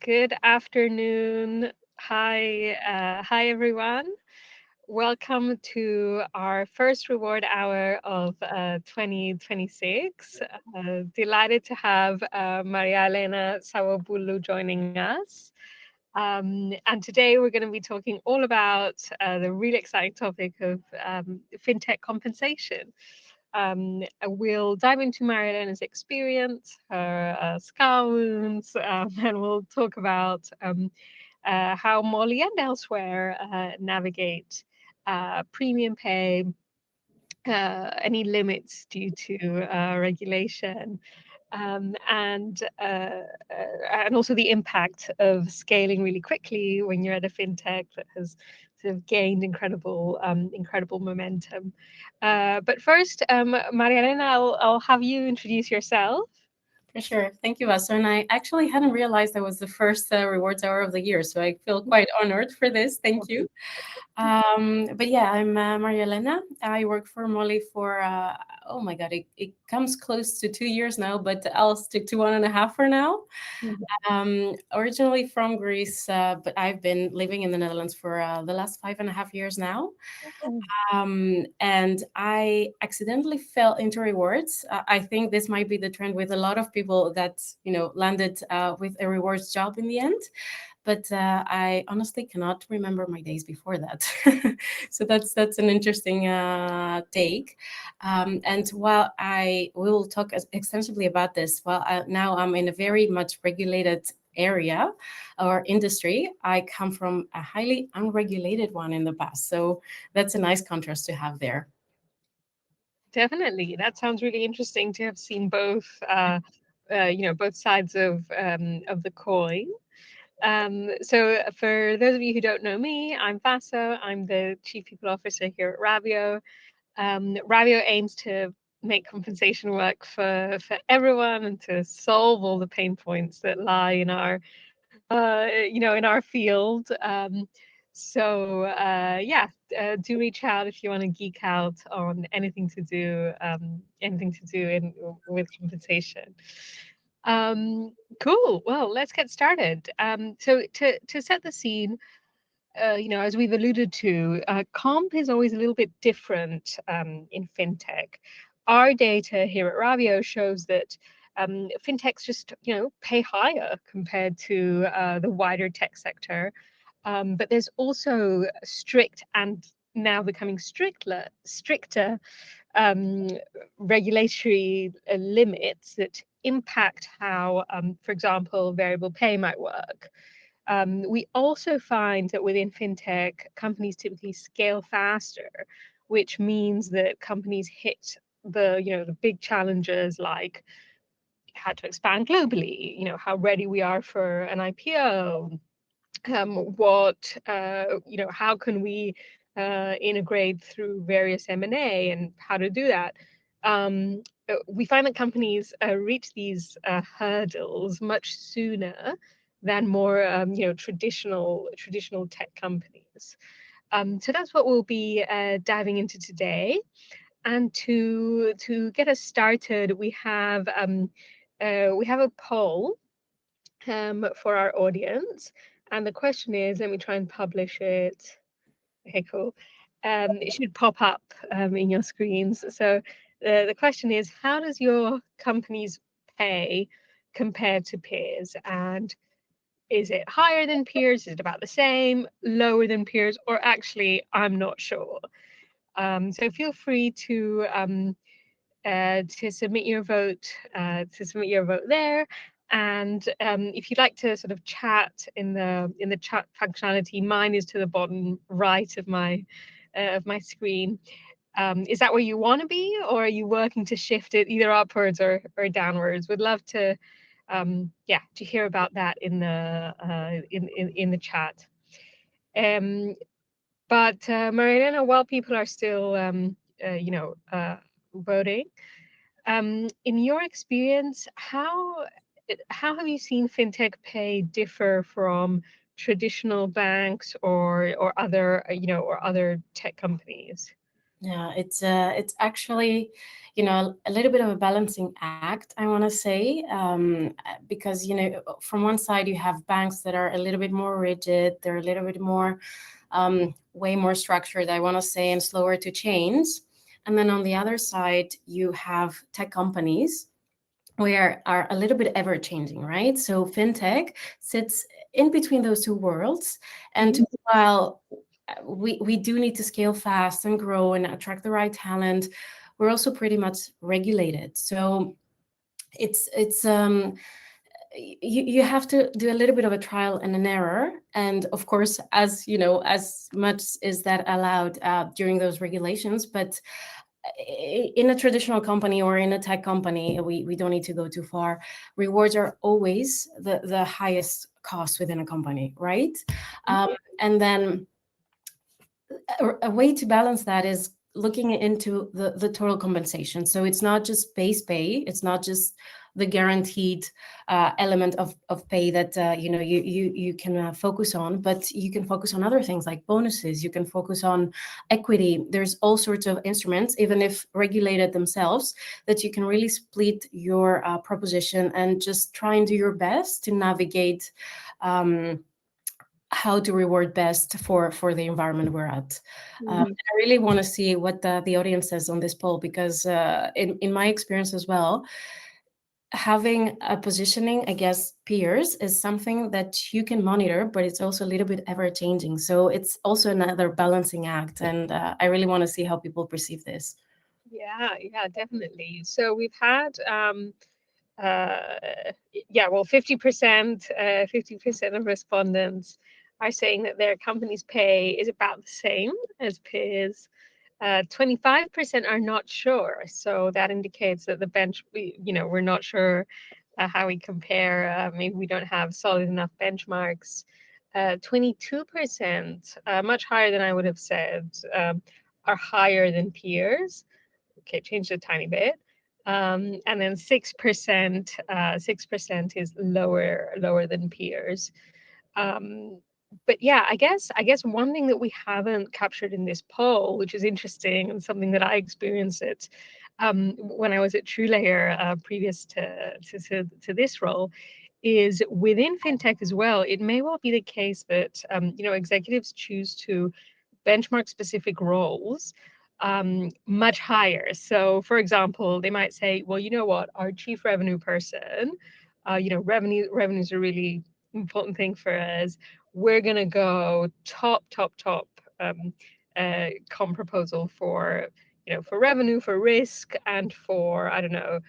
Good afternoon. Hi everyone. Welcome to our first reward hour of 2026. Delighted to have Marialena Savvopoulou joining us. And today we're going to be talking all about the really exciting topic of fintech compensation. We'll dive into Marialena's experience, her scar wounds, and we'll talk about how Mollie and elsewhere navigate premium pay, any limits due to regulation, and also the impact of scaling really quickly when you're at a fintech that has sort of gained incredible momentum. But first, Marialena, I'll have you introduce yourself. For sure. Thank you, Vaso. And I actually hadn't realized that was the first rewards hour of the year. So I feel quite honored for this. Thank you. But yeah, I'm Marialena. I work for Mollie for, oh my God, it comes close to 2 years now, but I'll stick to 1.5 for now. Originally from Greece, but I've been living in the Netherlands for the last 5.5 years now. And I accidentally fell into rewards. I think this might be the trend with a lot of people that landed with a rewards job in the end. But I honestly cannot remember my days before that. So that's an interesting take. And while I will talk extensively about this, now I'm in a very much regulated area or industry. I come from a highly unregulated one in the past. So that's a nice contrast to have there. Definitely, that sounds really interesting to have seen both, both sides of the coin. So, for those of you who don't know me, I'm Vaso. I'm the Chief People Officer here at Ravio. Ravio aims to make compensation work for everyone and to solve all the pain points that lie in our in our field. Do reach out if you want to geek out on anything to do with compensation. Cool. Well, let's get started. So to set the scene, as we've alluded to, comp is always a little bit different in fintech. Our data here at Ravio shows that fintechs just, pay higher compared to the wider tech sector. But there's also strict and now becoming stricter um, regulatory limits that impact how, for example, variable pay might work. We also find that within fintech, companies typically scale faster, which means that companies hit the big challenges like how to expand globally, how ready we are for an IPO, how can we integrate through various M&A and how to do that. We find that companies reach these hurdles much sooner than more traditional tech companies. So that's what we'll be diving into today. And to get us started, we have a poll for our audience. And the question is, let me try and publish it. Okay, cool. It should pop up in your screens. So the question is, how does your company's pay compare to peers? And is it higher than peers? Is it about the same, lower than peers, or actually, I'm not sure. So feel free to submit your vote there. And if you'd like to sort of chat in the chat functionality, mine is to the bottom right of my screen. Is that where you want to be, or are you working to shift it either upwards or downwards? Would love to to hear about that in the chat. But Mariana, while people are still voting, in your experience, how have you seen fintech pay differ from traditional banks or other or other tech companies? Yeah, it's actually, a little bit of a balancing act, I want to say, because from one side you have banks that are a little bit more rigid, they're a little bit more, way more structured, I want to say, and slower to change, and then on the other side you have tech companies where are a little bit ever changing, right? So fintech sits in between those two worlds, and Mhm. while we do need to scale fast and grow and attract the right talent, we're also pretty much regulated. So it's you have to do a little bit of a trial and an error, and of course, as as much is that allowed during those regulations, but in a traditional company or in a tech company, we don't need to go too far. Rewards are always the highest cost within a company, right? And then a way to balance that is looking into the total compensation. So it's not just base pay, it's not just the guaranteed element of pay that you can focus on, but you can focus on other things like bonuses, you can focus on equity. There's all sorts of instruments, even if regulated themselves, that you can really split your proposition and just try and do your best to navigate how to reward best for the environment we're at. Mhm. I really want to see what the audience says on this poll, because in my experience as well, having a positioning against peers is something that you can monitor, but it's also a little bit ever changing. So it's also another balancing act, and I really want to see how people perceive this. Yeah, yeah, definitely. So we've had uh, yeah, well, 50%, 50% of respondents are saying that their company's pay is about the same as peers. 25% are not sure. So that indicates that we're not sure how we compare. Maybe we don't have solid enough benchmarks. 22%, much higher than I would have said, are higher than peers. Okay, changed a tiny bit. And then 6% is lower than peers. Um, but yeah, I guess one thing that we haven't captured in this poll, which is interesting and something that I experienced it when I was at TrueLayer previous to this role, is within fintech as well. It may well be the case that executives choose to benchmark specific roles much higher. So, for example, they might say, well, you know what, our chief revenue person, revenue's a really important thing for us. We're gonna go top comp proposal for for revenue, for risk, and for I don't know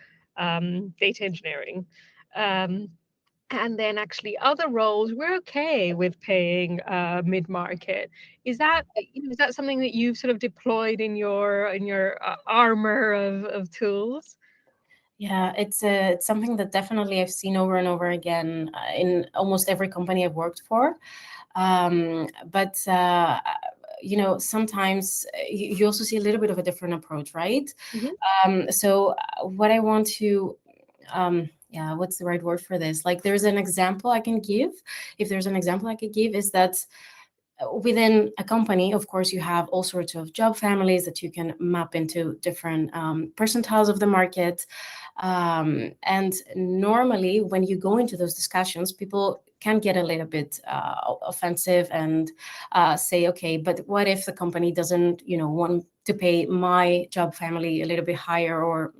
data engineering. Um, and then actually other roles we're okay with paying mid-market. Is that something that you've sort of deployed in your armor of tools? Yeah, it's something that definitely I've seen over and over again in almost every company I've worked for. But sometimes you also see a little bit of a different approach, right? Mhm. So what I want to, yeah, what's the right word for this? Like, there's an example I can give. If there's an example I could give, is that within a company, of course, you have all sorts of job families that you can map into different percentiles of the market. And normally, when you go into those discussions, people can get a little bit offensive and say, okay, but what if the company doesn't, want to pay my job family a little bit higher, or,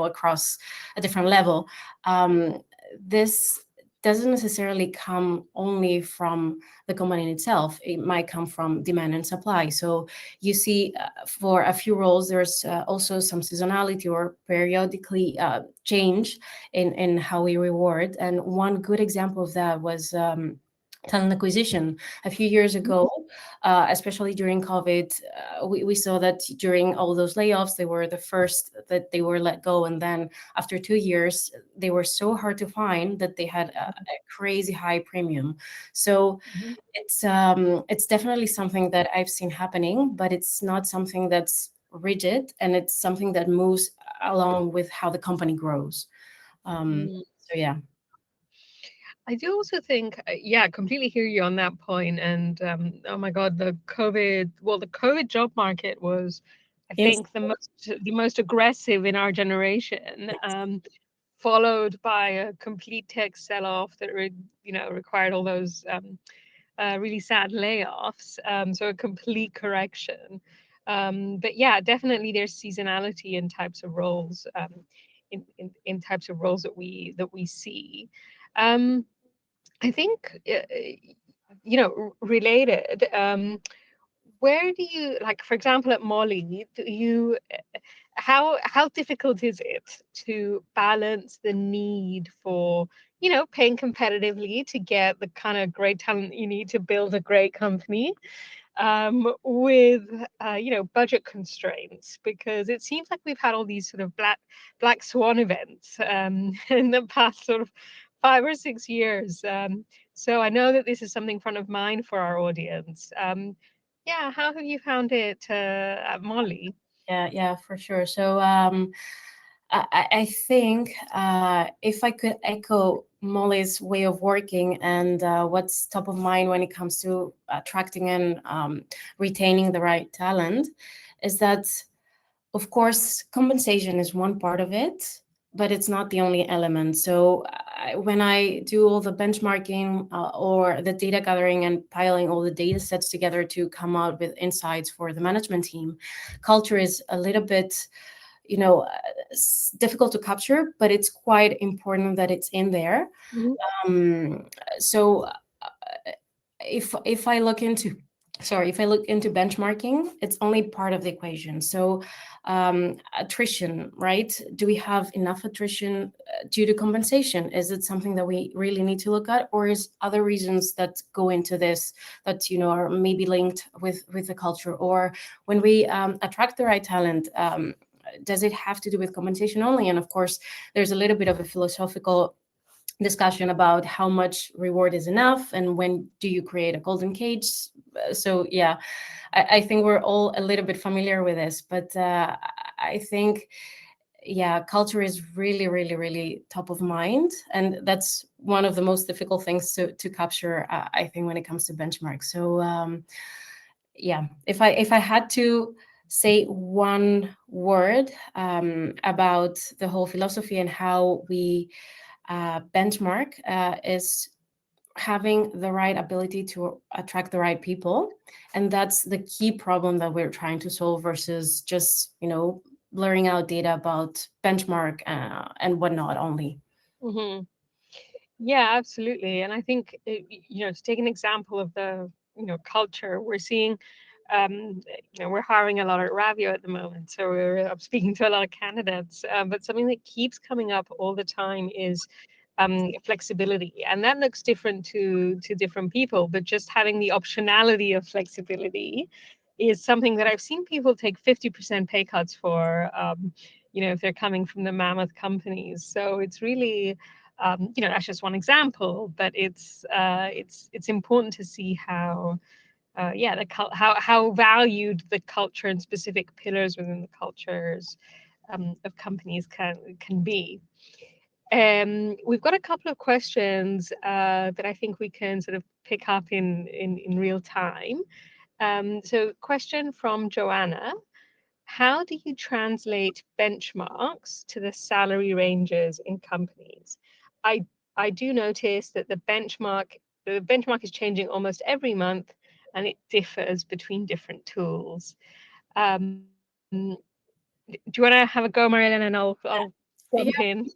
across a different level? This doesn't necessarily come only from the company in itself. It might come from demand and supply. So you see, for a few roles, there's also some seasonality or periodically change in how we reward. And one good example of that was talent acquisition. A few years ago, especially during COVID, we saw that during all those layoffs, they were the first that they were let go. And then after 2 years, they were so hard to find that they had a crazy high premium. So Mhm. it's definitely something that I've seen happening, but it's not something that's rigid, and it's something that moves along with how the company grows. So yeah. I do also think, yeah, completely hear you on that point. And oh my God, the COVID job market was I Yes. think the most aggressive in our generation, followed by a complete tech sell-off that required all those really sad layoffs. So a complete correction. But yeah, definitely there's seasonality in types of roles, in types of roles that we see. Um, I think related. Where do you, like, for example, at Mollie, do you how difficult is it to balance the need for paying competitively to get the kind of great talent you need to build a great company, with budget constraints, because it seems like we've had all these sort of black swan events in the past sort of 5 or 6 years. So I know that this is something front of mind for our audience. Yeah, how have you found it at Mollie? Yeah, for sure. So I think if I could echo Mollie's way of working and what's top of mind when it comes to attracting and retaining the right talent, is that, of course, compensation is one part of it, but it's not the only element. So when I do all the benchmarking or the data gathering and piling all the data sets together to come out with insights for the management team, culture is a little bit, difficult to capture, but it's quite important that it's in there. Mhm. Um, so if I look into if I look into benchmarking, it's only part of the equation. So attrition, right? Do we have enough attrition due to compensation? Is it something that we really need to look at, or is other reasons that go into this that are maybe linked with the culture? Or when we attract the right talent, does it have to do with compensation only? And of course, there's a little bit of a philosophical discussion about how much reward is enough and when do you create a golden cage. So yeah, I think we're all a little bit familiar with this, but I think, yeah, culture is really, really, really top of mind, and that's one of the most difficult things to capture, I think, when it comes to benchmarks. So yeah, if I had to say one word about the whole philosophy and how we benchmark, is having the right ability to attract the right people. And that's the key problem that we're trying to solve versus just, blurring out data about benchmark and whatnot only. Mhm. Yeah, absolutely. And I think, to take an example of the, culture, we're seeing, we're hiring a lot at Ravio at the moment. So I'm speaking to a lot of candidates. But something that keeps coming up all the time is flexibility. And that looks different to different people, but just having the optionality of flexibility is something that I've seen people take 50% pay cuts for, if they're coming from the mammoth companies. So it's really, that's just one example, but it's important to see how how valued the culture and specific pillars within the cultures of companies can be. We've got a couple of questions that I think we can sort of pick up in real time. So, question from Joanna: how do you translate benchmarks to the salary ranges in companies? I I do notice that the benchmark is changing almost every month, and it differs between different tools. Um, do you want to have a go, Marielena, and I'll jump Yeah, in?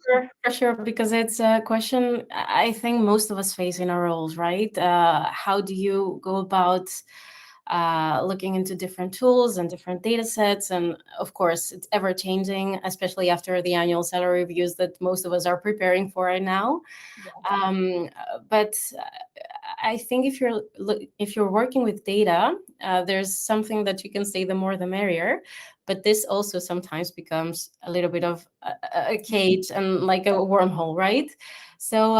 for sure, because it's a question I think most of us face in our roles, right? How do you go about looking into different tools and different data sets? And of course, it's ever changing, especially after the annual salary reviews that most of us are preparing for right now. But I think if you're working with data, there's something that you can say the more the merrier. But this also sometimes becomes a little bit of a cage and like a wormhole, right? So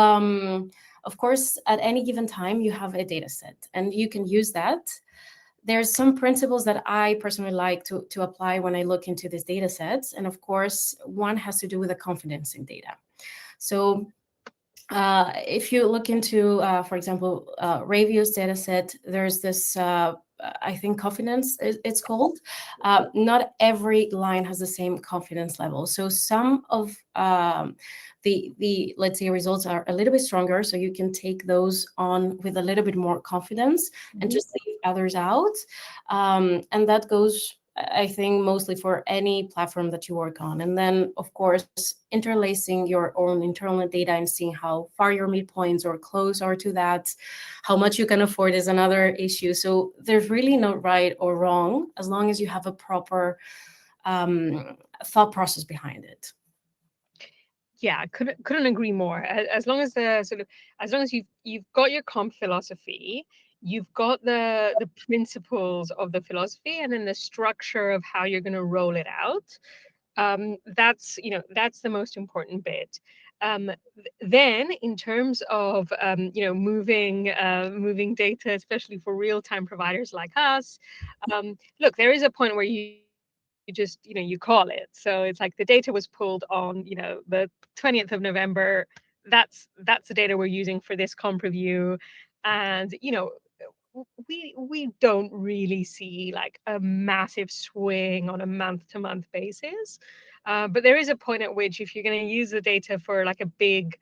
of course, at any given time, you have a data set, and you can use that. There's some principles that I personally like to apply when I look into these data sets, and of course, one has to do with the confidence in data. So If you look into, for example, Ravio's data set, there's this, I think, confidence it's called. Not every line has the same confidence level. So some of the let's say results are a little bit stronger, so you can take those on with a little bit more confidence and Mhm. just leave others out. And that goes, I think, mostly for any platform that you work on. And then, of course, interlacing your own internal data and seeing how far your midpoints or close are to that, how much you can afford is another issue. So there's really no right or wrong as long as you have a proper thought process behind it. Yeah, couldn't agree more. As long as the sort of as long as you've got your comp philosophy, you've got the principles of the philosophy, and then the structure of how you're going to roll it out. That's that's the most important bit. Then, in terms of moving data, especially for real time providers like us, look, there is a point where you just you call it. So it's like the data was pulled on the 20th of November. That's the data we're using for this comp review, and we don't really see like a massive swing on a month to month basis. But there is a point at which, if you're going to use the data for like a big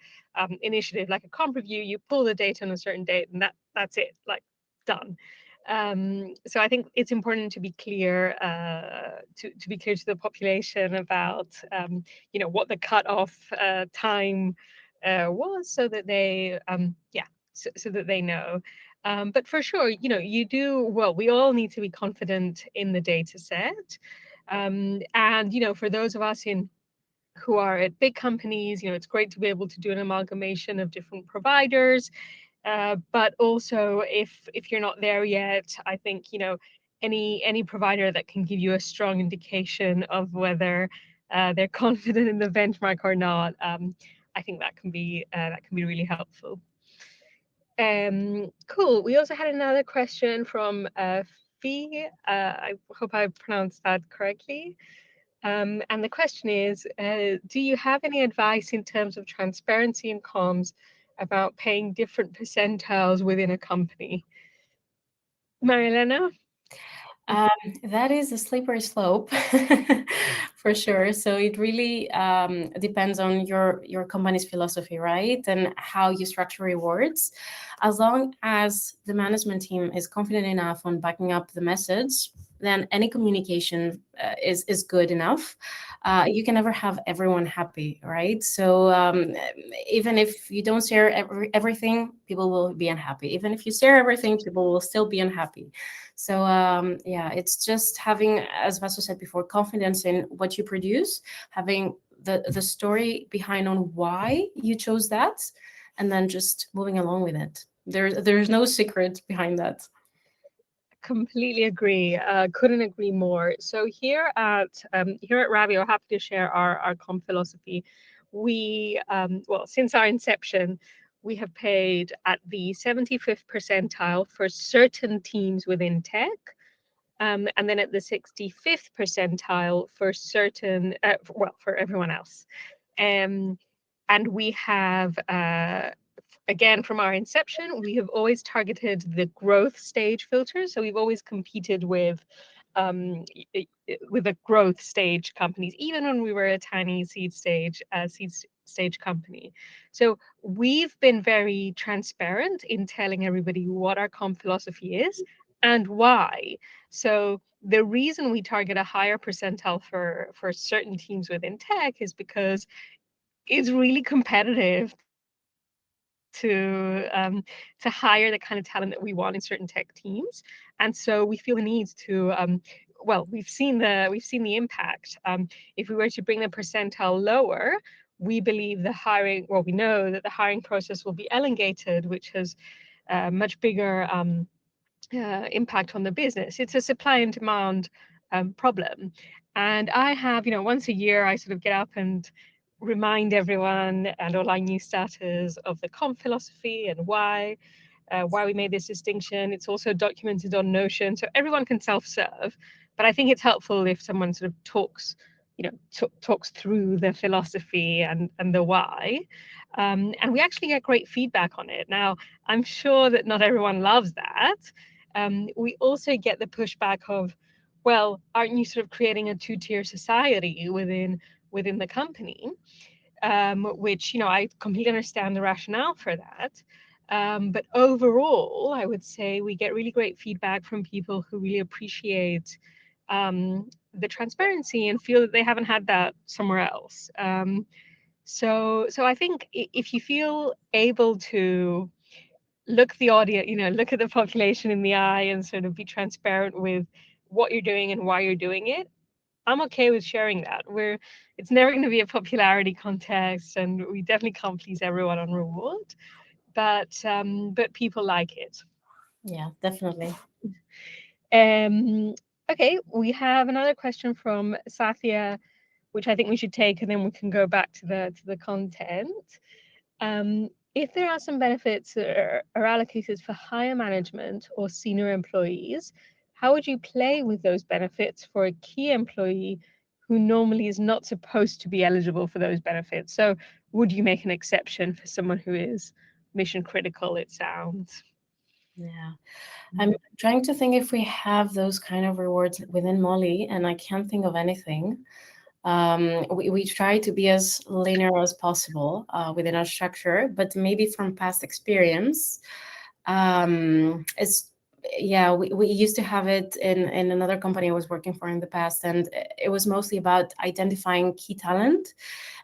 initiative, like a comp review, you pull the data on a certain date, and that's it, like done. So I think it's important to be clear, to be clear to the population about what the cutoff time was, so that they so that they know. But for sure, you do well. We all need to be confident in the data set, and for those of us in who are at big companies, it's great to be able to do an amalgamation of different providers. But also, if you're not there yet, I think any provider that can give you a strong indication of whether they're confident in the benchmark or not, I think that can be really helpful. Cool. We also had another question from Fee. I hope I pronounced that correctly. And the question is, do you have any advice in terms of transparency and comms about paying different percentiles within a company? Marielena? Um, that is a slippery slope for sure. So it really depends on your company's philosophy, right? And how you structure rewards. As long as the management team is confident enough on backing up the message, then any communication is good enough. You can never have everyone happy, right? So even if you don't share everything, people will be unhappy. Even if you share everything, people will still be unhappy. So yeah, it's just having, as Vaso said before, confidence in what you produce, having the story behind on why you chose that, and then just moving along with it. There's no secret behind that. Completely agree. Couldn't agree more. So here at Ravio, happy to share our comp philosophy. We well, since our inception, we have paid at the 75th percentile for certain teams within tech, and then at the 65th percentile for certain for everyone else. Um, and we have again, from our inception, we have always targeted the growth stage filters. So we've always competed um, with the growth stage companies, even when we were a tiny seed stage company. So we've been very transparent in telling everybody what our comp philosophy is and why. So the reason we target a higher percentile for certain teams within tech is because it's really competitive to hire the kind of talent that we want in certain tech teams, and so we feel the need to well, we've seen the impact. If we were to bring the percentile lower, we believe the hiring well, we know that the hiring process will be elongated, which has much bigger impact on the business. It's a supply and demand problem. And I have, once a year, I sort of get up and remind everyone and all our new starters of the comp philosophy and why we made this distinction. It's also documented on Notion, so everyone can self-serve. But I think it's helpful if someone sort of talks through the philosophy and the why. And we actually get great feedback on it. Now, I'm sure that not everyone loves that. We also get the pushback of, well, aren't you sort of creating a two-tier society within the company? Which, I completely understand the rationale for that. But overall, I would say we get really great feedback from people who really appreciate the transparency and feel that they haven't had that somewhere else. So I think if you feel able to look the audience, look at the population in the eye and sort of be transparent with what you're doing and why you're doing it, I'm okay with sharing that. It's never going to be a popularity contest, and we definitely can't please everyone on reward, but people like it. Yeah, definitely. Um, okay, we have another question from Sathya, which I think we should take, and then we can go back to the content. If there are some benefits that are allocated for higher management or senior employees, how would you play with those benefits for a key employee who normally is not supposed to be eligible for those benefits? So, would you make an exception for someone who is mission critical, it sounds? Yeah. I'm trying to think if we have those kind of rewards within Molly, and I can't think of anything. We try to be as linear as possible within our structure, but maybe from past experience, it's yeah, we used to have it in another company I was working for in the past, and it was mostly about identifying key talent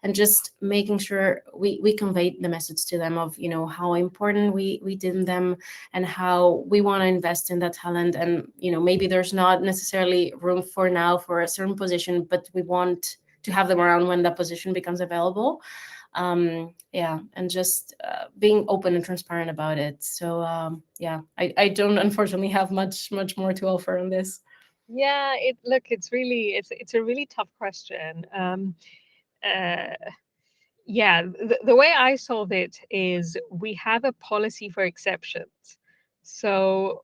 and just making sure we conveyed the message to them of how important we deem them and how we want to invest in that talent. And maybe there's not necessarily room for now for a certain position, but we want to have them around when that position becomes available. Yeah, and just being open and transparent about it. So yeah, I don't unfortunately have much more to offer on this. Yeah, it's a really tough question. Uh, yeah, the way I solve it is we have a policy for exceptions. So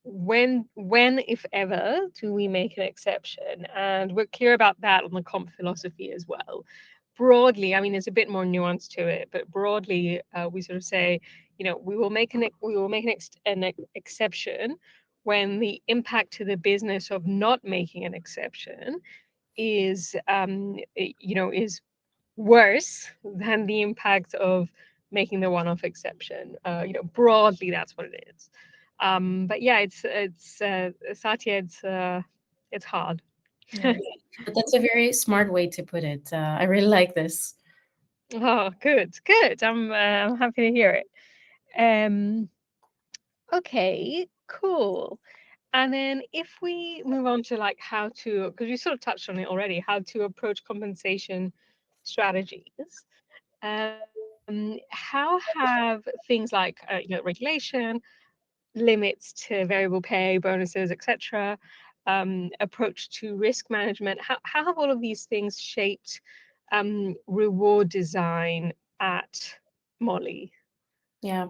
when if ever do we make an exception, and we're clear about that on the comp philosophy as well. Broadly, I mean, there's a bit more nuance to it, but broadly, we sort of say, we will make an exception when the impact to the business of not making an exception is worse than the impact of making the one-off exception. Broadly, that's what it is. But yeah, it's Satya. It's hard. Yeah, but that's a very smart way to put it. I really like this. Oh, good, good. I'm happy to hear it. Um, okay, cool. And then if we move on to like how to, because we sort of touched on it already, how to approach compensation strategies. How have things like regulation, limits to variable pay, bonuses, etc., approach to risk management? How have all of these things shaped reward design at Molly? Yeah,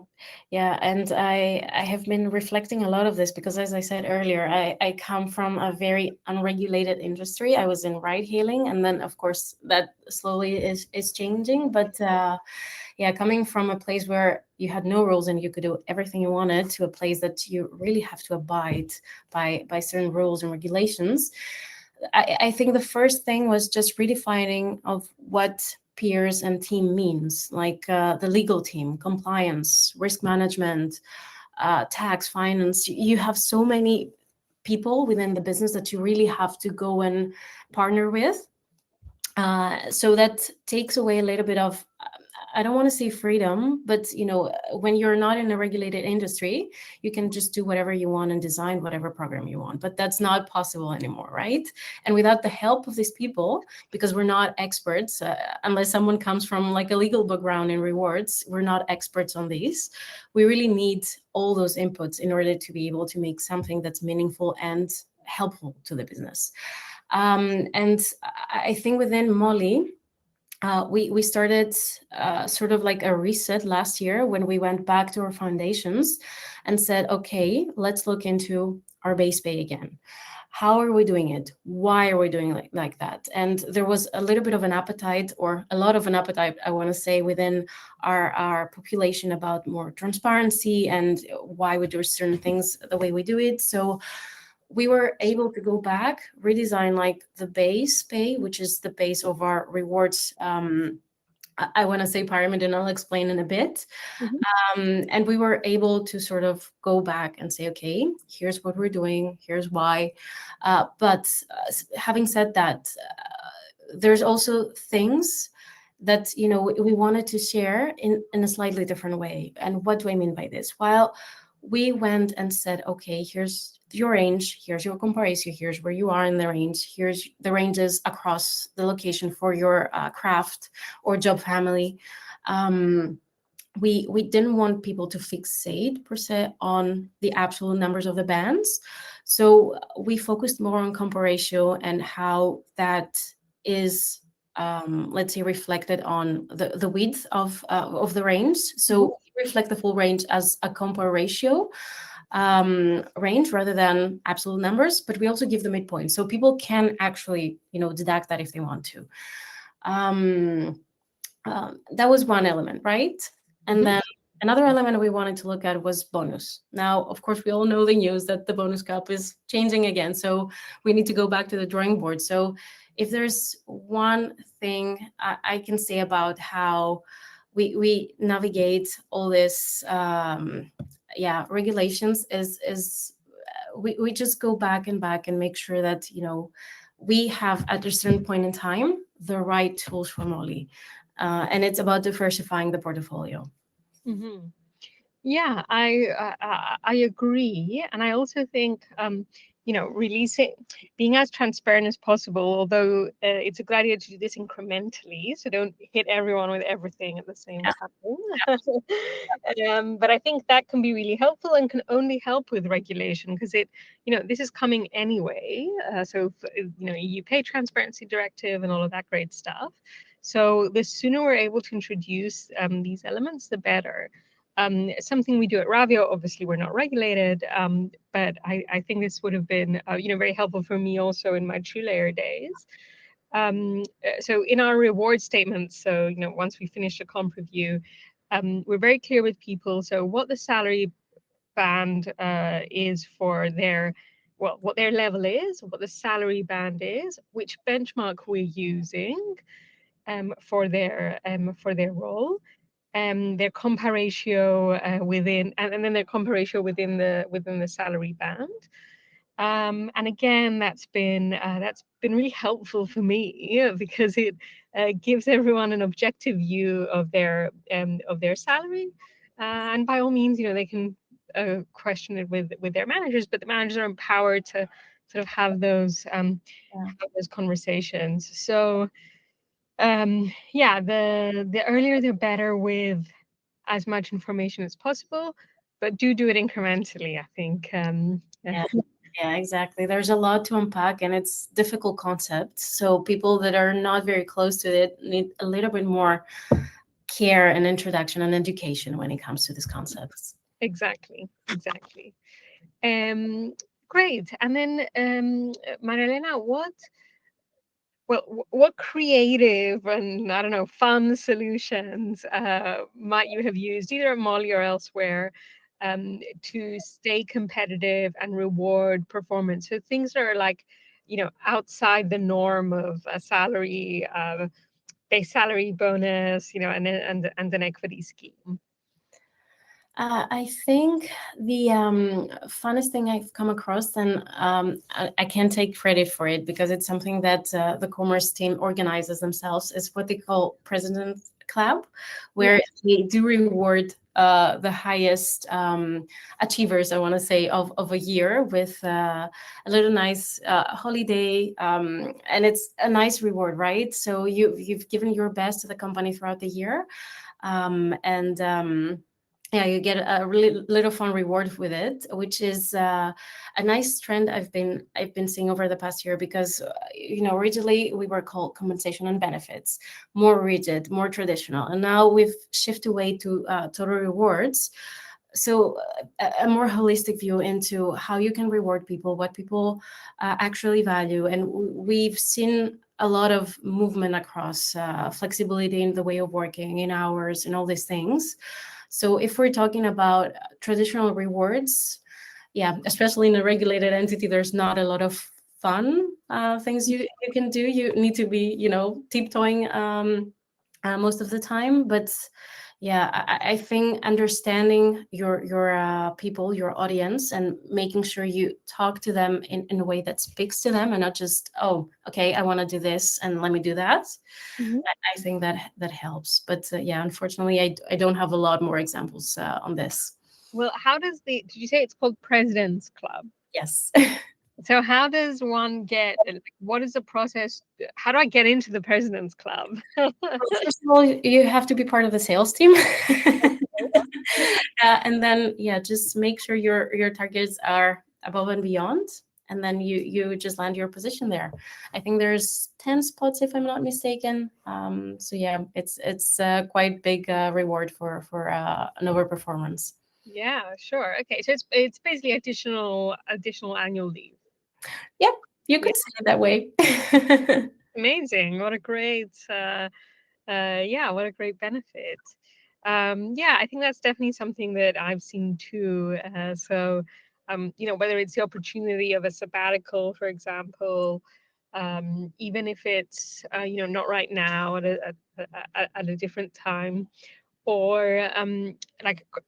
yeah, and I have been reflecting a lot of this because, as I said earlier, I come from a very unregulated industry. I was in ride hailing, and then of course that slowly is changing. But yeah, coming from a place where you had no rules and you could do everything you wanted to a place that you really have to abide by certain rules and regulations. I think the first thing was just redefining of what peers and team means, like the legal team, compliance, risk management, tax, finance. You have so many people within the business that you really have to go and partner with. So that takes away a little bit of, I don't want to say freedom, but when you're not in a regulated industry, you can just do whatever you want and design whatever program you want. But that's not possible anymore, right? And without the help of these people, because we're not experts, unless someone comes from like a legal background in rewards, we're not experts on these. We really need all those inputs in order to be able to make something that's meaningful and helpful to the business. And I think within Molly, we started sort of like a reset last year when we went back to our foundations and said, okay, let's look into our base pay again. how are we doing it? Why are we doing like that? And there was a little bit of an appetite, or a lot of an appetite, I want to say, within our population about more transparency and why we do certain things the way we do it. So we were able to go back, redesign like the base pay, which is the base of our rewards. I want to say pyramid, and I'll explain in a bit. Mhm. And we were able to sort of go back and say, okay, here's what we're doing, here's why. But having said that, there's also things that we wanted to share in a slightly different way. And what do I mean by this? Well, we went and said, okay, here's your range, here's your comparison, here's where you are in the range, here's the ranges across the location for your craft or job family. um, we didn't want people to fixate per se on the absolute numbers of the bands, so we focused more on compa ratio and how that is, let's say, reflected on the width of the range. Mhm. So we reflect the full range as a compa ratio range rather than absolute numbers, but we also give the midpoint so people can actually deduct that if they want to. um, that was one element, right? And Mhm. then another element we wanted to look at was bonus. Now, of course, we all know the news that the bonus cap is changing again. So we need to go back to the drawing board. So if there's one thing I can say about how we navigate all this, regulations is we just go back and back and make sure that we have at a certain point in time the right tools for Mollie, and it's about diversifying the portfolio. Mhm. Yeah, I agree, and I also think releasing, being as transparent as possible. Although it's a good idea to do this incrementally, so don't hit everyone with everything at the same Yeah, time. But I think that can be really helpful and can only help with regulation because this is coming anyway. EU Pay Transparency Directive and all of that great stuff. So the sooner we're able to introduce these elements, the better. Something we do at Ravio. Obviously, we're not regulated, but I think this would have been, very helpful for me also in my TrueLayer days. So in our reward statements, so once we finish a comp review, we're very clear with people. So what the salary band is for their, well, what their level is, what the salary band is, which benchmark we're using for their role, their compa ratio within, and then their compa ratio within the salary band. And again, that's been really helpful for me because it gives everyone an objective view of their salary, and by all means, they can question it with their managers, but the managers are empowered to sort of yeah, have those conversations. So yeah, the earlier the better with as much information as possible, but do it incrementally, I think. yeah, yeah, exactly. There's a lot to unpack, and it's difficult concept. So people that are not very close to it need a little bit more care and introduction and education when it comes to these concepts. Exactly, exactly. Um, Great. And then, Marialena, what creative and I don't know fun solutions might you have used either at Molly or elsewhere to stay competitive and reward performance? So things that are like, outside the norm of a salary, base salary bonus, and an equity scheme. I think the funnest thing I've come across, and I can't take credit for it because it's something that the commerce team organizes themselves, is what they call President Club, Yeah. where they do reward the highest achievers, I want to say, of a year with a little nice holiday. And it's a nice reward, right? So you've given your best to the company throughout the year. And yeah, you get a really little fun reward with it, which is a nice trend I've been seeing over the past year because originally we were called compensation and benefits, more rigid, more traditional, and now we've shifted away to total rewards. so a more holistic view into how you can reward people, what people actually value. And we've seen a lot of movement across flexibility in the way of working, in hours, and all these things. So if we're talking about traditional rewards, yeah, especially in a regulated entity, there's not a lot of fun things you can do. You need to be, tiptoeing most of the time. But yeah, I think understanding your people, your audience, and making sure you talk to them in a way that speaks to them, and not just, oh, okay, I want to do this and let me do that. Mhm. I think that helps. But yeah, unfortunately, I don't have a lot more examples on this. Well, how does did you say it's called President's Club? Yes. So how does one get, like, what is the process? How do I get into the President's Club? First of all, you have to be part of the sales team. And then, yeah, just make sure your targets are above and beyond, and then you just land your position there. I think there's 10 spots, if I'm not mistaken. So yeah, it's quite big reward for an overperformance. Yeah, sure. Okay, so it's basically additional annual leave. Yeah, you Yeah, could say it that way. amazing. What a great yeah, what a great benefit. Yeah, I think that's definitely something that I've seen too. Whether it's the opportunity of a sabbatical, for example, even if it's not right now, at a different time, or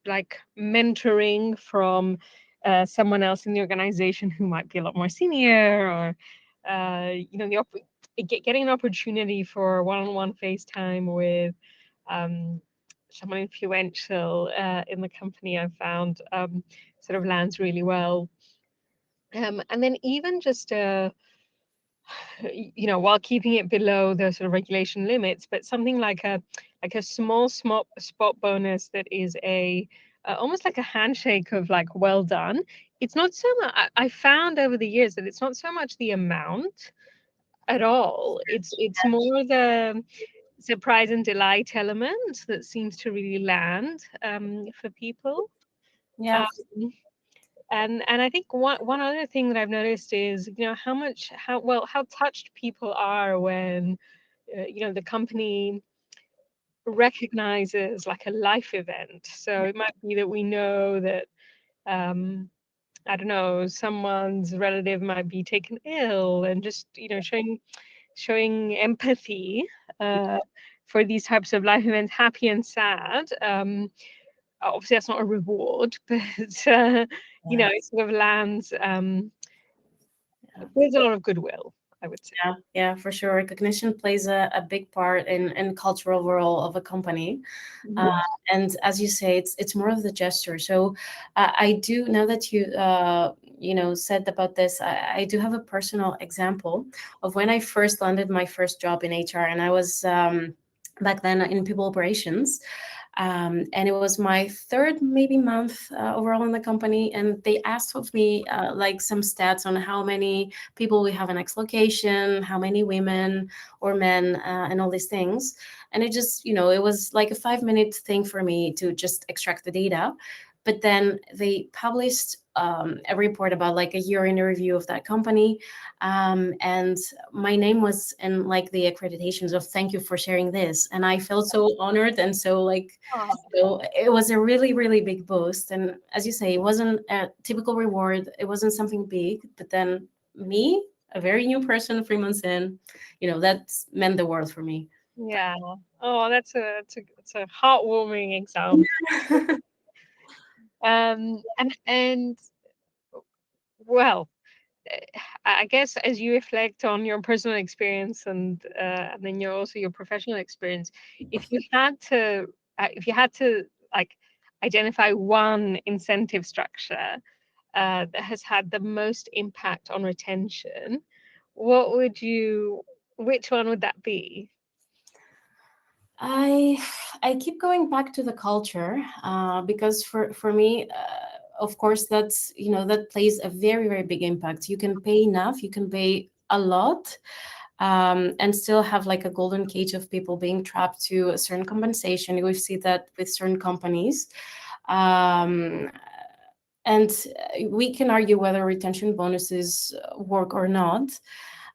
like mentoring from someone else in the organization who might be a lot more senior, or getting an opportunity for one-on-one FaceTime with um, someone influential in the company. I've found sort of lands really well. And then even just while keeping it below the sort of regulation limits, but something like a small spot bonus that is a almost like a handshake of like, well done. It's not so much. I found over the years that it's not so much the amount at all. It's more the surprise and delight element that seems to really land for people. Yeah. Um, and I think one other thing that I've noticed is, how touched people are when the company recognizes like a life event. So it might be that we know that um, I don't know, someone's relative might be taken ill, and just showing empathy uh, for these types of life events, happy and sad. Obviously, that's not a reward, but Yeah. it sort of lands. There's a lot of goodwill, I would say. Yeah, for sure. Recognition plays a big part in cultural role of a company. Mhm. Uh, and as you say, it's more of the gesture. So I do, now that you said about this, I do have a personal example of when I first landed my first job in HR, and I was back then in people operations. And it was my third maybe month overall in the company, and they asked of me like some stats on how many people we have in X location, how many women or men, and all these things. And it just, it was like a 5 minute thing for me to just extract the data. But then they published a report about like a year in a review of that company. And my name was in like the accreditations of thank you for sharing this. And I felt so honored and so like, Oh, so it was a really, really big boost. And as you say, it wasn't a typical reward. It wasn't something big. But then me, a very new person, 3 months in, that meant the world for me. yeah. Oh, that's a heartwarming example. And well, eh, I guess as you reflect on your personal experience, and then your professional experience, if you had to like identify one incentive structure that has had the most impact on retention, what would you which one would that be? I I keep going back to the culture because for me, of course, that's that plays a very very big impact. You can pay enough, you can pay a lot, and still have like a golden cage of people being trapped to a certain compensation. We see that with certain companies. Um, and we can argue whether retention bonuses work or not.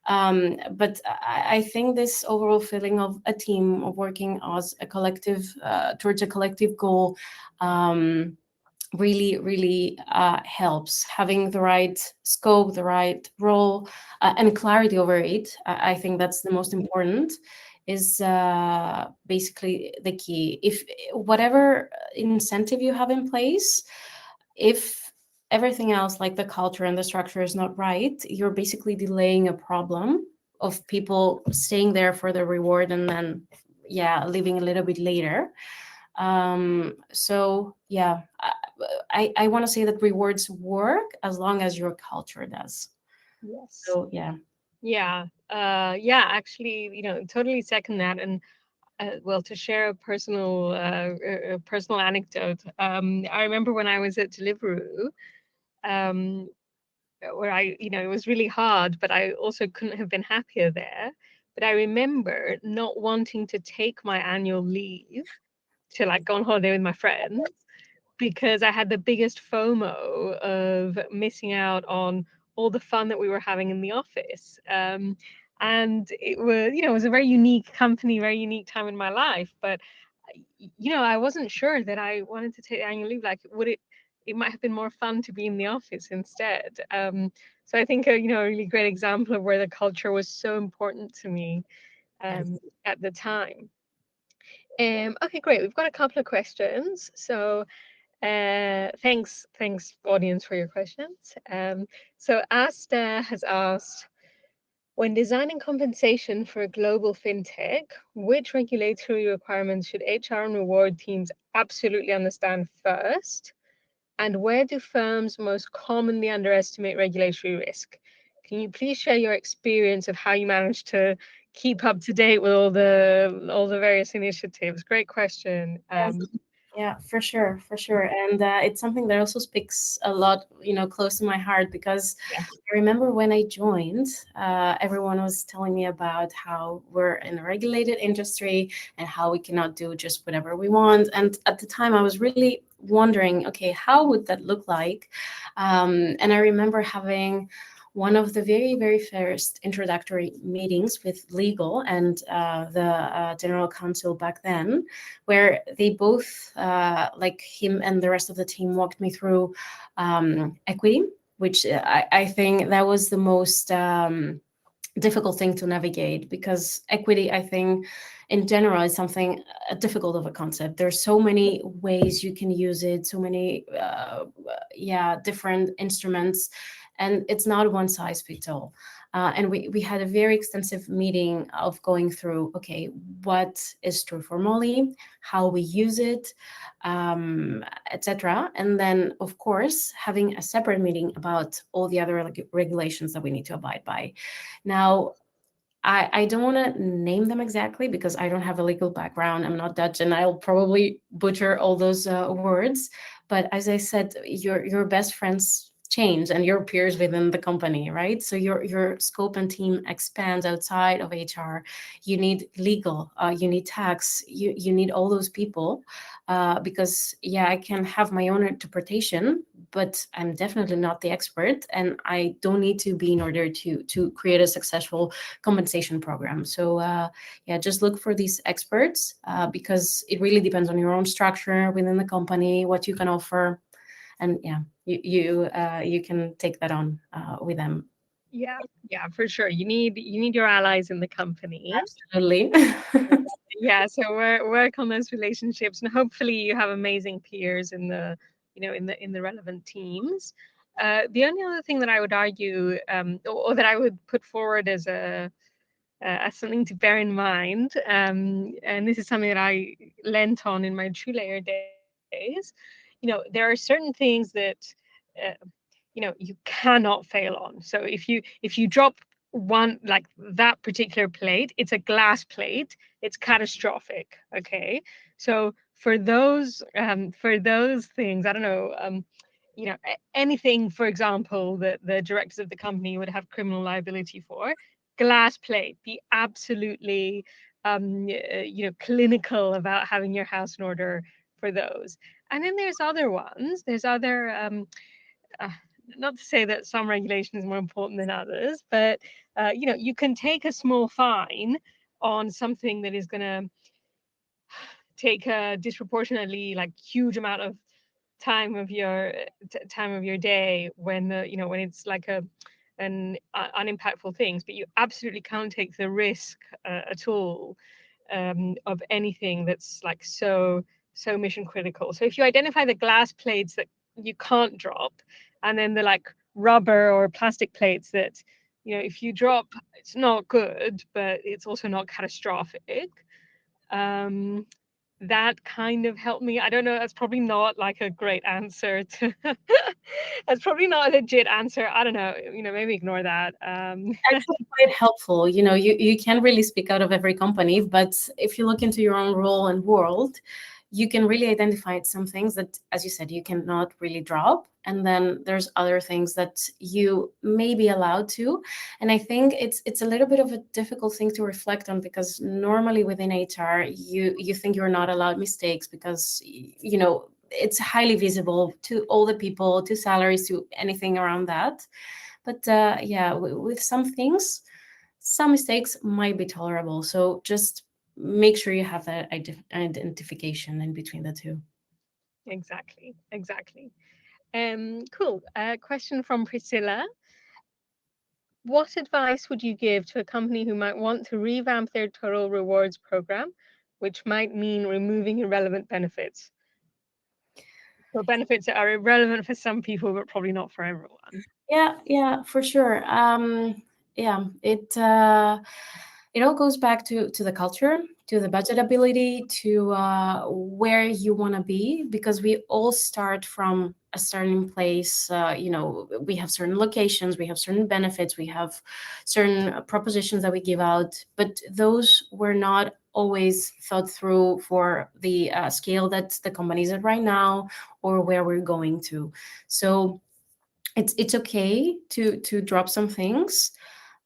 But I think this overall feeling of a team of working as a collective towards a collective goal really helps. Having the right scope, the right role, and clarity over it. I think that's the most important. Is basically the key. If whatever incentive you have in place, if everything else like the culture and the structure is not right, you're basically delaying a problem of people staying there for the reward and then yeah leaving a little bit later. So yeah, I want to say that rewards work as long as your culture does. Yes. So yeah. Yeah. Yeah, actually, totally second that. And well, to share a personal anecdote, I remember when I was at Deliveroo, um, where it was really hard, but I also couldn't have been happier there. But I remember not wanting to take my annual leave to like go on holiday with my friends because I had the biggest FOMO of missing out on all the fun that we were having in the office. And it was, it was a very unique company, very unique time in my life. But, I wasn't sure that I wanted to take annual leave. Like, it might have been more fun to be in the office instead. So I think, a really great example of where the culture was so important to me Yes. at the time. Okay, great. We've got a couple of questions. So thanks, audience, for your questions. So Asta has asked, when designing compensation for a global fintech, which regulatory requirements should HR and reward teams absolutely understand first? And where do firms most commonly underestimate regulatory risk? Can you please share your experience of how you managed to keep up to date with all the various initiatives? Great question. Yes. Yeah, for sure. And it's something that also speaks a lot, close to my heart because Yeah. I remember when I joined, everyone was telling me about how we're in a regulated industry and how we cannot do just whatever we want. And at the time, I was really wondering, okay, how would that look like? And I remember having one of the very first introductory meetings with legal and the general counsel back then, where they both, like him and the rest of the team, walked me through equity, which I think that was the most difficult thing to navigate because equity, I think, in general, is something difficult of a concept. There's so many ways you can use it, so many, yeah, different instruments, and it's not one size fits all. And we had a very extensive meeting of going through, okay, what is true for Mollie, how we use it, etc. And then, of course, having a separate meeting about all the other regulations that we need to abide by. Now, I don't want to name them exactly because I don't have a legal background. I'm not Dutch, and I'll probably butcher all those words. But as I said, your best friends change and your peers within the company, right? So your scope and team expands outside of HR. You need legal, you need tax, you need all those people, because yeah, I can have my own interpretation, but I'm definitely not the expert, and I don't need to be in order to create a successful compensation program. So yeah, just look for these experts because it really depends on your own structure within the company, what you can offer, and yeah, you can take that on with them. Yeah, yeah, for sure. You need your allies in the company. Absolutely. Yeah, so work on those relationships, and hopefully you have amazing peers in the relevant teams. The only other thing that I would argue, or that I would put forward as something to bear in mind, and this is something that I lent on in my true layer days. There are certain things that uh, you cannot fail on. So if you drop one, like that particular plate, it's a glass plate, it's catastrophic. Okay, so for those things, I don't know, anything, for example, that the directors of the company would have criminal liability for, glass plate, be absolutely clinical about having your house in order for those. And then there's other ones. There's other uh, not to say that some regulation is more important than others, but you can take a small fine on something that is going to take a disproportionately like huge amount of time of your time of your day when when it's like an unimpactful things, but you absolutely can't take the risk at all of anything that's like so mission critical. So if you identify the glass plates that you can't drop, and then the like rubber or plastic plates that if you drop, it's not good, but it's also not catastrophic. Um, that kind of helped me. I don't know. That's probably not like a great answer to. That's probably not a legit answer. I don't know. Maybe ignore that. Actually quite helpful. You can't really speak out of every company, but if you look into your own role and world, you can really identify some things that, as you said, you cannot really drop. And then there's other things that you may be allowed to. And I think it's a little bit of a difficult thing to reflect on, because normally within HR, you think you're not allowed mistakes because it's highly visible to all the people, to salaries, to anything around that. But yeah, with some things, some mistakes might be tolerable. So just make sure you have that identification in between the two. Exactly. Cool. Question from Priscilla. What advice would you give to a company who might want to revamp their total rewards program, which might mean removing irrelevant benefits? So benefits that are irrelevant for some people, but probably not for everyone. Yeah, for sure. Yeah, it all goes back to the culture, to the budget ability, to where you want to be, because we all start from a starting place. We have certain locations, we have certain benefits, we have certain propositions that we give out, but those were not always thought through for the scale that the company is at right now, or where we're going to. So it's okay to drop some things,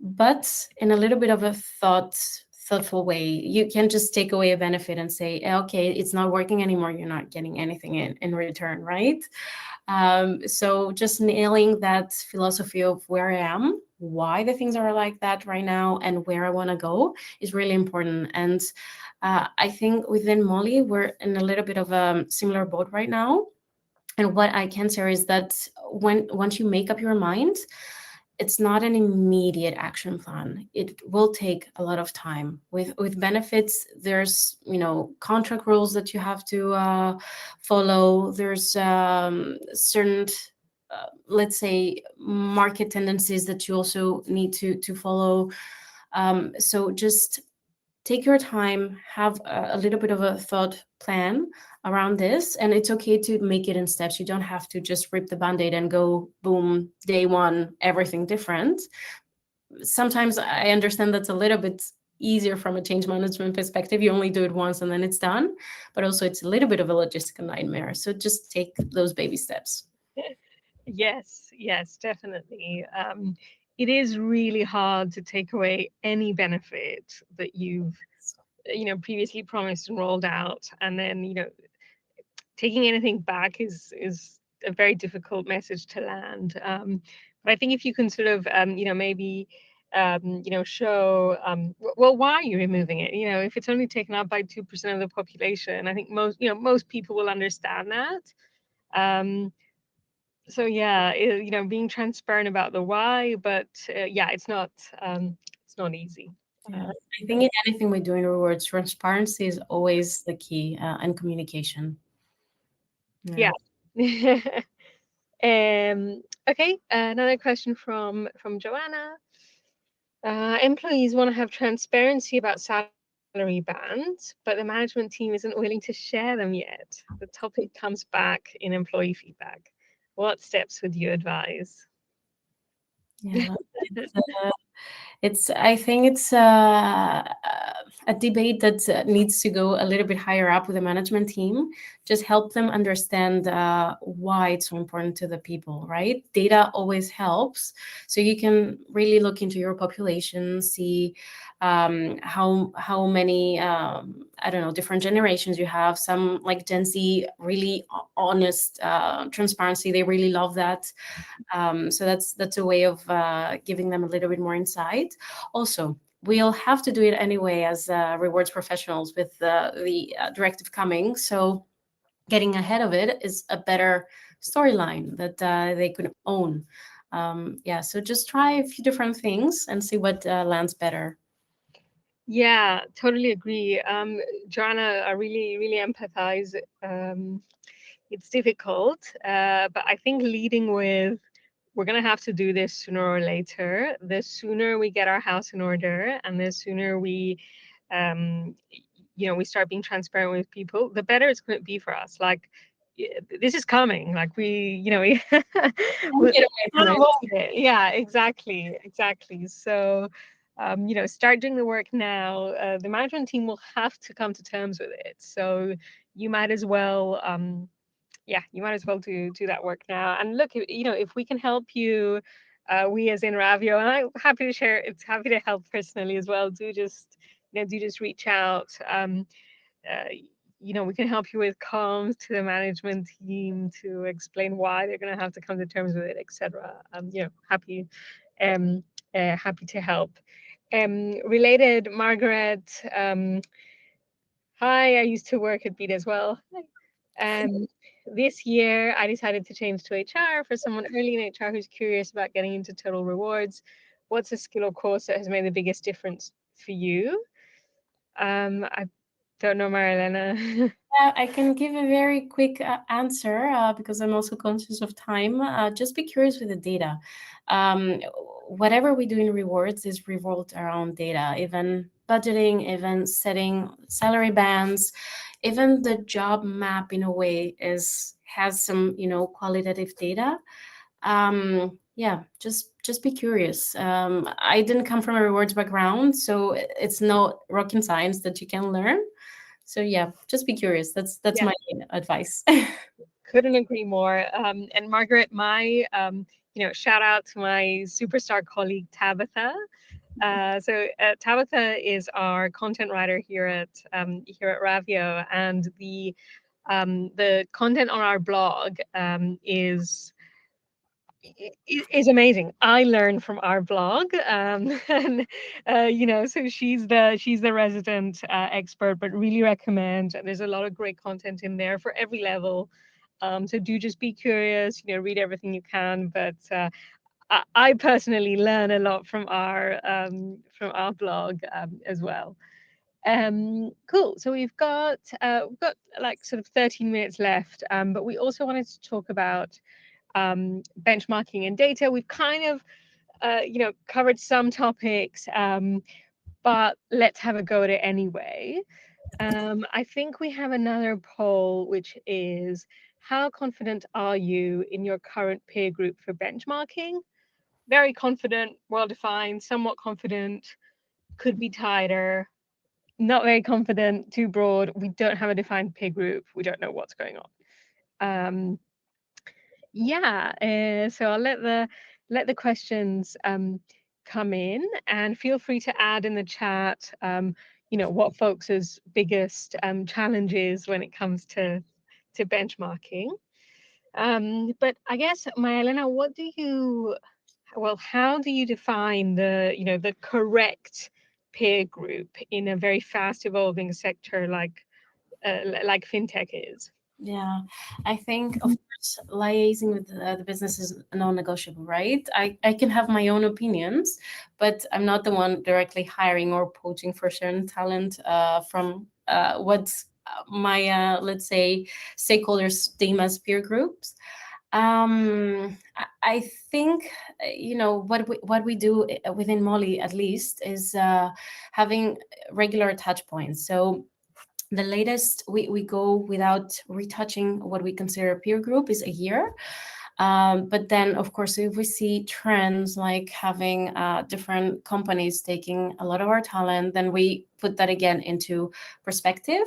but in a little bit of a thoughtful way. You can just take away a benefit and say, okay, it's not working anymore, you're not getting anything in return, right? So just nailing that philosophy of where I am, why the things are like that right now, and where I want to go is really important. And I think within Mollie, we're in a little bit of a similar boat right now. And what I can say is that once you make up your mind, it's not an immediate action plan. It will take a lot of time. With benefits, there's contract rules that you have to follow. There's certain let's say market tendencies that you also need to follow. So just take your time, have a little bit of a thought plan around this, and it's okay to make it in steps. You don't have to just rip the band-aid and go boom, day one, everything different. Sometimes I understand that's a little bit easier from a change management perspective. You only do it once and then it's done, but also it's a little bit of a logistical nightmare. So just take those baby steps. Yes, definitely. It is really hard to take away any benefit that you've previously promised and rolled out, and then taking anything back is a very difficult message to land. But I think if you can sort of maybe show well, why are you removing it? If it's only taken up by 2% of the population, I think most people will understand that. So yeah, being transparent about the why, but yeah, it's not easy. Yeah, I think in anything we do in rewards, transparency is always the key, and communication. Yeah. Okay, another question from Joanna. Employees want to have transparency about salary bands, but the management team isn't willing to share them yet. The topic comes back in employee feedback. What steps would you advise? Yeah, I think it's a debate that needs to go a little bit higher up with the management team. Just help them understand why it's so important to the people, right? Data always helps. So you can really look into your population, see how many I don't know, different generations you have. Some like Gen Z, really honest transparency. They really love that. So that's a way of giving them a little bit more insight. Also, we'll have to do it anyway as rewards professionals with the directive coming. So getting ahead of it is a better storyline that they could own. Yeah, so just try a few different things and see what lands better. Yeah, totally agree. Joanna, I really, really empathize. It's difficult, but I think leading with we're going to have to do this sooner or later. The sooner we get our house in order and the sooner we, um, we start being transparent with people, the better it's going to be for us. Like, this is coming. Like we Don't we get away from can't it. avoid it. Yeah, exactly, exactly. So, start doing the work now. The management team will have to come to terms with it. So you might as well. Yeah, you might as well do that work now. And look, if we can help you, we as in Ravio, and I'm happy to share. It's happy to help personally as well. Do just reach out. Uh, we can help you with comms to the management team to explain why they're going to have to come to terms with it, etc. Um, happy to help. Related, Margaret. Hi, I used to work at Beat as well. Um, this year, I decided to change to HR for someone early in HR who's curious about getting into total rewards. What's a skill or course that has made the biggest difference for you? I don't know, Marialena. I can give a very quick answer because I'm also conscious of time. Just be curious with the data. Um, Whatever we do in rewards is revolved around data, even budgeting, even setting salary bands, even the job map in a way is has some qualitative data. Yeah, just be curious. I didn't come from a rewards background, so it's no rocket science that you can learn. So yeah, just be curious. That's Yeah, my advice. couldn't agree more. And Margaret, my shout out to my superstar colleague Tabitha. So Tabitha is our content writer here at Ravio, and the content on our blog is amazing. I learn from our blog, and so she's the resident expert, but really recommend. There's a lot of great content in there for every level. So do just be curious. Read everything you can, but I personally learn a lot from our blog as well. Cool. So we've got like sort of 13 minutes left, but we also wanted to talk about benchmarking and data. We've kind of covered some topics, but let's have a go at it anyway. I think we have another poll, which is how confident are you in your current peer group for benchmarking? Very confident, well defined, somewhat confident, could be tighter, not very confident, too broad. We don't have a defined peer group. We don't know what's going on. Um, Yeah, so I'll let the questions come in, and feel free to add in the chat, what folks' biggest challenges when it comes to benchmarking. But I guess, Elena, how do you define the correct peer group in a very fast evolving sector like fintech is? Yeah, I think of course liaising with the business is non-negotiable, right? I can have my own opinions, but I'm not the one directly hiring or poaching for certain talent from what my let's say stakeholders deem as peer groups. I think what we do within Mollie at least is having regular touch points. So the latest we go without retouching what we consider a peer group is a year. But then, of course, if we see trends like having different companies taking a lot of our talent, then we put that again into perspective.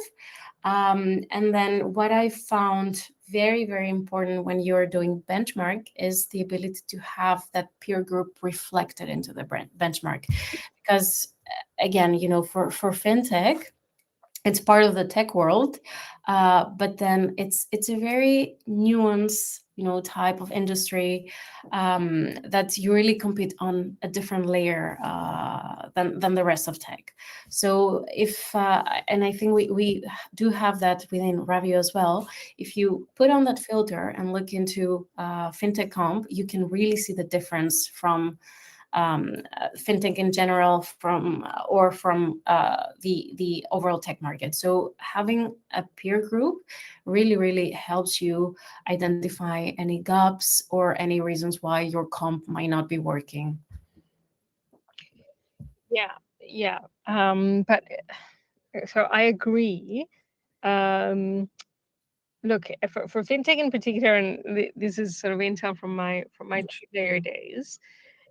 And then what I found very, very important when you're doing benchmark is the ability to have that peer group reflected into the benchmark. Because again, for fintech, it's part of the tech world, but then it's a very nuanced, type of industry, that you really compete on a different layer, than the rest of tech. So if and I think we do have that within Ravio as well. If you put on that filter and look into fintech comp, you can really see the difference from fintech in general, from or from the overall tech market. So having a peer group really helps you identify any gaps or any reasons why your comp might not be working. Yeah, yeah. But so I agree. Um, Look, for fintech in particular, and this is sort of intel from my two-layer days.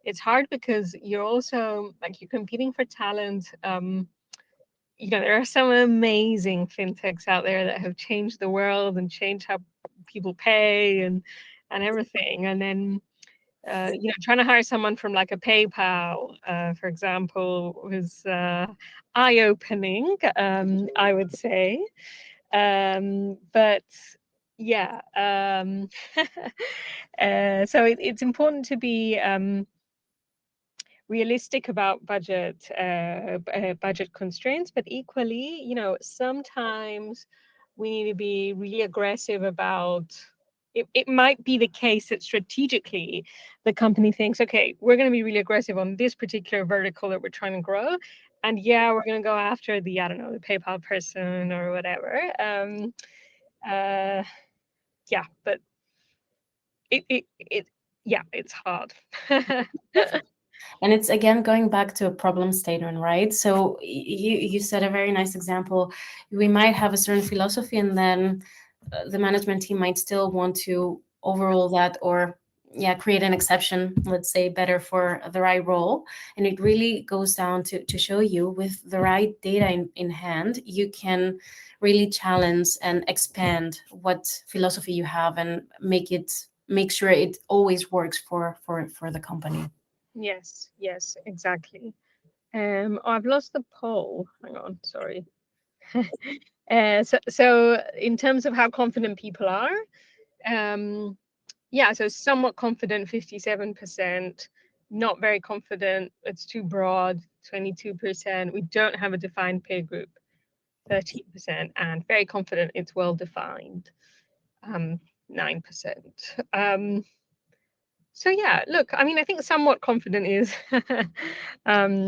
It's hard because you're also like you're competing for talent. There are some amazing fintechs out there that have changed the world and changed how people pay and everything. And then trying to hire someone from like a PayPal, for example, was eye-opening, I would say. But yeah, so it's important to be realistic about budget constraints, but equally, sometimes we need to be really aggressive about. It might be the case that strategically the company thinks, okay, we're going to be really aggressive on this particular vertical that we're trying to grow. And yeah, we're going to go after the, I don't know, the PayPal person or whatever. Uh, yeah, but it yeah, it's hard. And it's again going back to a problem statement, right? So you said a very nice example. We might have a certain philosophy, and then the management team might still want to overrule that, or yeah, create an exception, let's say, better for the right role. And it really goes down to show you, with the right data in hand, you can really challenge and expand what philosophy you have, and make sure it always works for the company. Yes, exactly. Oh, I've lost the poll. Hang on, sorry. So in terms of how confident people are, um, yeah, so somewhat confident, 57%, not very confident, it's too broad, 22%. We don't have a defined peer group, 13%, and very confident, it's well defined, 9%. So yeah, look, I mean, I think somewhat confident is a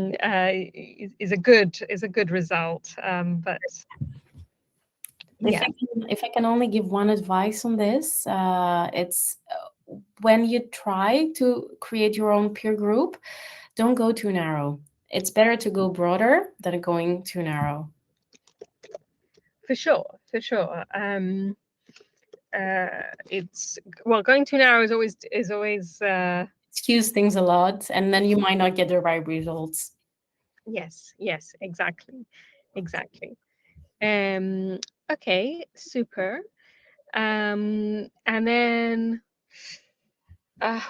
good result. But If yeah. if I can only give one advice on this, it's when you try to create your own peer group, don't go too narrow. It's better to go broader than going too narrow. For sure, for sure. It's well, going too narrow is always Excuse things a lot, and then you might not get the right results. yes, exactly, exactly. Um, okay, super. And then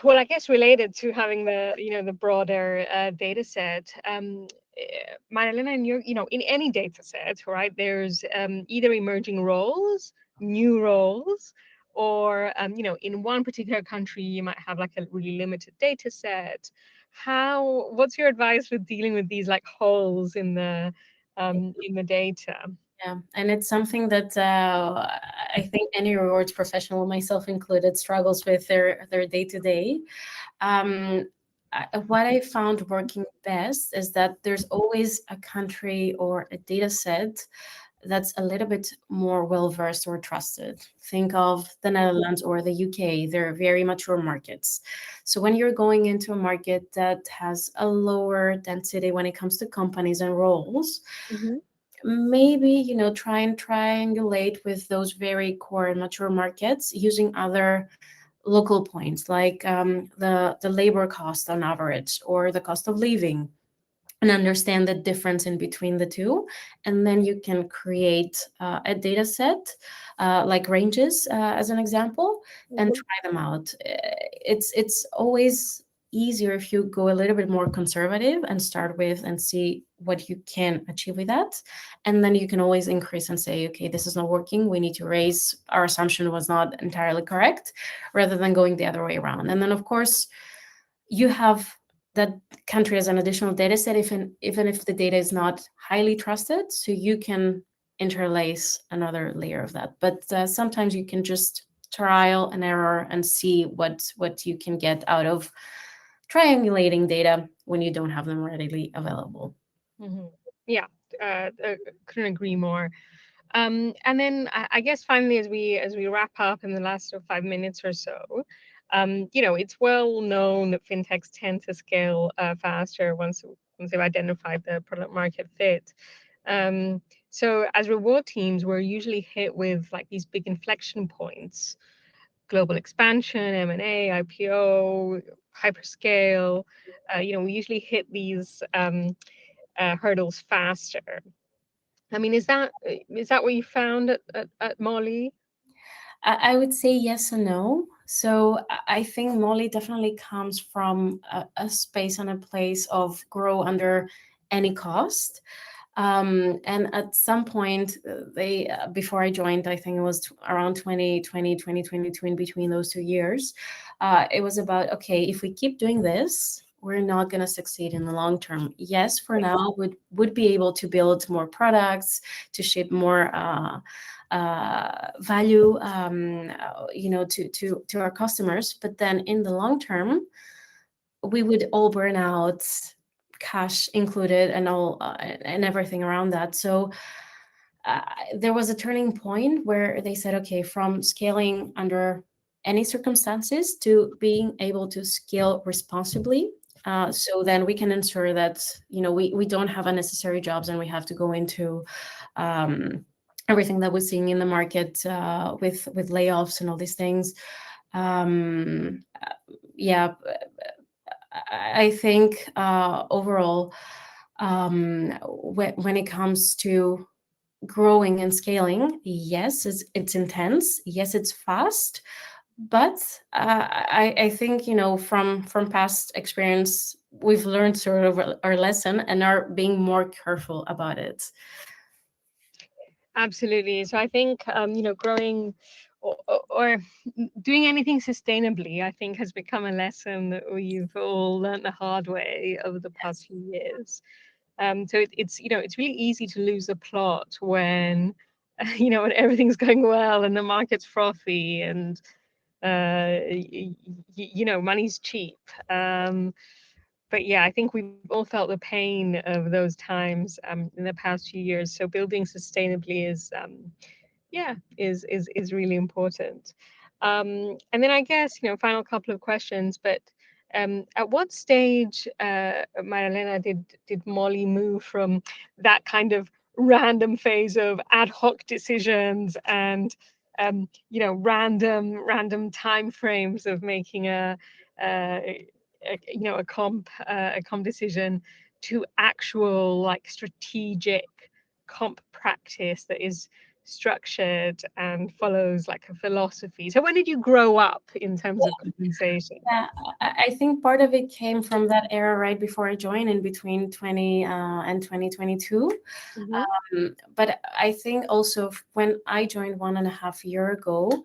well, I guess related to having the broader data set, Marialena, in in any data set, right? There's either emerging roles, new roles, or in one particular country, you might have like a really limited data set. What's your advice with dealing with these like holes in the data? Yeah, and it's something that I think any rewards professional, myself included, struggles with their day to day. What I found working best is that there's always a country or a data set that's a little bit more well versed or trusted. Think of the Netherlands or the UK, they're very mature markets. So when you're going into a market that has a lower density when it comes to companies and roles, Mm-hmm. maybe try and triangulate with those very core and mature markets using other local points, like the labor cost on average, or the cost of living, and understand the difference in between the two. And then you can create a data set, like ranges, as an example, and Mhm. try them out. It's always easier if you go a little bit more conservative and start with and see what you can achieve with that. And then you can always increase and say, okay, this is not working. We need to raise. Our assumption was not entirely correct, rather than going the other way around. And then, of course, you have that country as an additional data set, even if the data is not highly trusted, so you can interlace another layer of that. But sometimes you can just trial and error and see what you can get out of triangulating data when you don't have them readily available. Mhm. Yeah, couldn't agree more. And then I guess finally, as we wrap up in the last sort of 5 minutes or so, it's well known that fintechs tend to scale faster once they've identified the product market fit. So as reward teams, we're usually hit with like these big inflection points: global expansion, M&A, IPO, hyperscale. We usually hit these hurdles faster. I mean, is that what you found at Mollie? I would say yes and no. So I think Molly definitely comes from a space and a place of grow under any cost. And at some point, they before I joined, I think it was around 2020, 2022, in between those 2 years, it was about, okay, if we keep doing this, we're not going to succeed in the long term. Yes, for now, would be able to build more products, to ship more value, to our customers. But then in the long term, we would all burn out, cash included, and all and everything around that. So uh, there was a turning point where they said, okay, from scaling under any circumstances to being able to scale responsibly. So then we can ensure that we don't have unnecessary jobs, and we have to go into um, everything that we're seeing in the market, with layoffs and all these things. Um, yeah, I think overall, when it comes to growing and scaling, yes, it's intense. Yes, it's fast, but I think from past experience, we've learned sort of our lesson and are being more careful about it. Absolutely. So I think growing or doing anything sustainably, I think, has become a lesson that we've all learned the hard way over the past few years. So it's really easy to lose the plot when when everything's going well and the market's frothy and money's cheap. But yeah, I think we've all felt the pain of those times in the past few years. So building sustainably is really important. And then I guess final couple of questions, but at what stage, Marialena, did Molly move from that kind of random phase of ad hoc decisions and random time frames of making a comp decision to actual like strategic comp practice that is structured and follows like a philosophy? So when did you grow up in terms of compensation? Yeah, I think part of it came from that era right before I joined, in between 20 and 2022. Hmm. But I think also when I joined 1.5 year ago,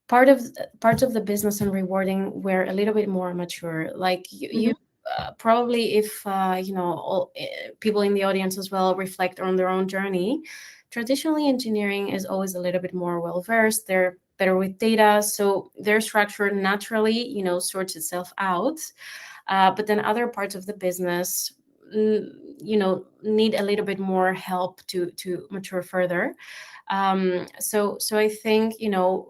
parts of the business and rewarding were a little bit more mature. Like you Hmm. probably, if all, people in the audience as well reflect on their own journey, traditionally engineering is always a little bit more well versed. They're better with data, so their structure naturally sorts itself out. But then other parts of the business, need a little bit more help to mature further. So I think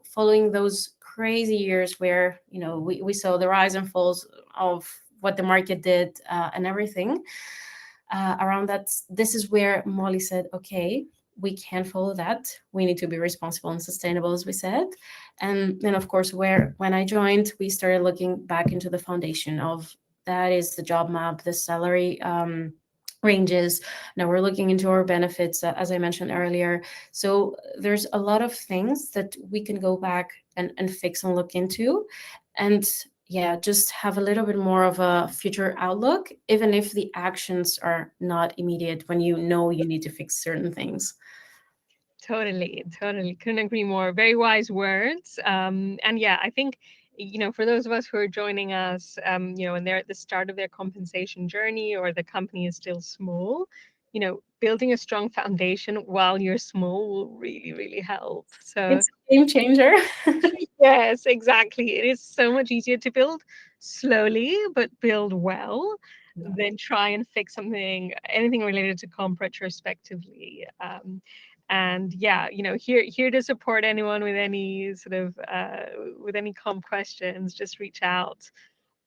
following those crazy years where we saw the rise and falls of what the market did, and everything around that, this is where Molly said, okay, we can't follow that. We need to be responsible and sustainable, as we said. And then, of course, when I joined, we started looking back into the foundation of that is the job map, the salary ranges. Now we're looking into our benefits, as I mentioned earlier. So there's a lot of things that we can go back and fix and look into. And yeah, just have a little bit more of a future outlook, even if the actions are not immediate when you know you need to fix certain things. Totally, totally. Couldn't agree more. Very wise words. And yeah, I think, for those of us who are joining us, and they're at the start of their compensation journey or the company is still small, building a strong foundation while you're small will really, really help. So, It's a game changer. yes, exactly. It is so much easier to build slowly, but build well than try and fix anything related to comp retrospectively. And yeah, here to support anyone with any sort of with any comp questions, just reach out.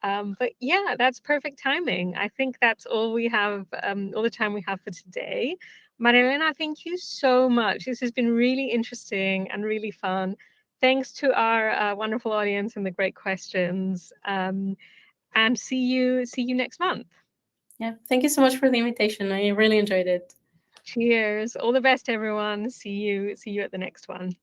But yeah, that's perfect timing. I think that's all we have, all the time we have for today. Marialena, thank you so much. This has been really interesting and really fun. Thanks to our wonderful audience and the great questions. And see you next month. Yeah, thank you so much for the invitation. I really enjoyed it. Cheers. All the best, everyone. See you at the next one.